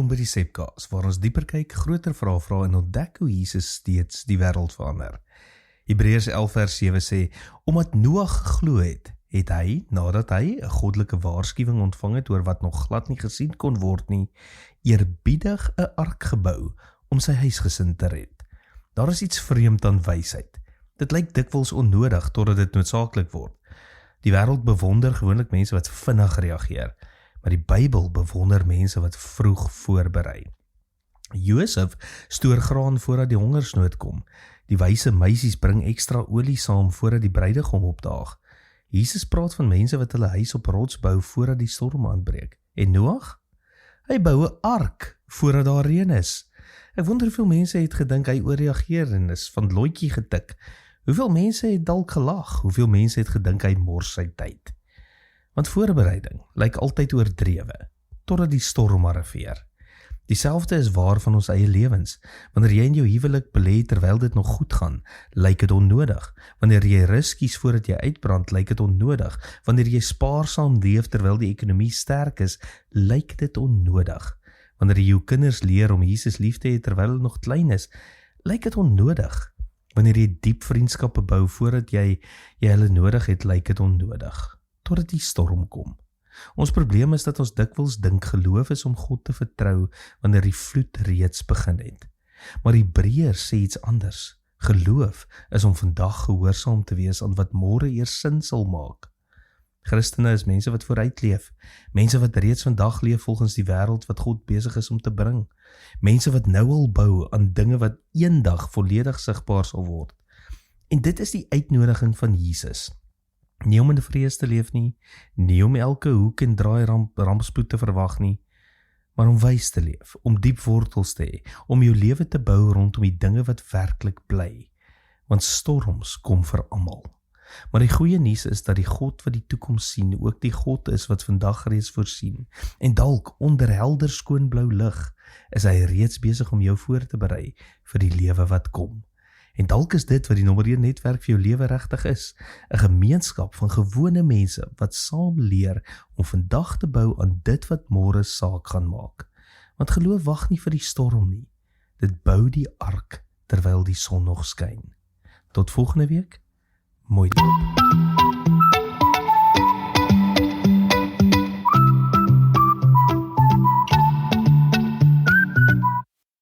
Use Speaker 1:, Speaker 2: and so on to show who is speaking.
Speaker 1: Welkom by die Sepcast, waar ons dieper kyk, groter vrae vra en ontdek hoe Jesus steeds die wêreld verander. Hebreërs 11 vers 7 sê, omdat Noag geglo het hy, nadat hy 'n goddelike waarskuwing ontvang het oor wat nog glad nie gesien kon word nie, eerbiedig 'n ark gebou om sy huisgesin te red. Daar is iets vreemd aan wysheid. Dit lyk dikwels onnodig totdat dit noodsaaklik word. Die wêreld bewonder gewoonlik mense wat vinnig reageer, maar die Bybel bewonder mense wat vroeg voorberei. Josef stoor graan voordat die hongersnood kom. Die wyse meisies bring ekstra olie saam voordat die bruidegom opdaag. Jesus praat van mense wat hulle huis op rots bou voordat die storm aanbreek. En Noag? Hy bou 'n ark voordat daar reën is. Ek wonder hoeveel mense het gedink hy ooreageer en is van looitjie getik. Hoeveel mense het dalk gelag? Hoeveel mense het gedink hy mors sy tyd? Want voorbereiding lyk altyd oordrewe, totdat die storm arriveer. Dieselfde is waar van ons eie lewens. Wanneer jy in jou huwelik belê terwyl dit nog goed gaan, lyk dit onnodig. Wanneer jy rus kies voordat jy uitbrand, lyk dit onnodig. Wanneer jy spaarsaam leef terwyl die ekonomie sterk is, lyk dit onnodig. Wanneer jy jou kinders leer om Jesus lief te hê terwyl hulle nog klein is, lyk dit onnodig. Wanneer jy diep vriendskappe bou voordat jy hulle nodig het, lyk dit onnodig. Totdat die storm kom. Ons probleem is dat ons dikwels dink geloof is om God te vertrou wanneer die vloed reeds begin het. Maar Hebreërs sê iets anders. Geloof is om vandag gehoorsaam te wees aan wat môre eers sin sal maak. Christene is mense wat vooruit leef. Mense wat reeds vandag leef volgens die wêreld wat God besig is om te bring. Mense wat nou al bou aan dinge wat eendag volledig sigbaar sal word. En dit is die uitnodiging van Jesus. Nie om in die vrees te leef nie om elke hoek en draai rampspoed te verwag nie, maar om wys te leef, om diep wortels te hê, om jou lewe te bou rondom die dinge wat werklik bly. Want storms kom vir almal. Maar die goeie nuus is dat die God wat die toekoms sien, ook die God is wat vandag reeds voorsien. En dalk onder helder skoon blou lig, is hy reeds besig om jou voor te berei vir die lewe wat kom. En dalk is dit wat die nommer 1 netwerk vir jou lewe regtig is, 'n gemeenskap van gewone mense wat saam leer om vandag te bou aan dit wat môre saak gaan maak. Want geloof wag nie vir die storm nie. Dit bou die ark terwyl die son nog skyn. Tot volgende week. Mooi dag.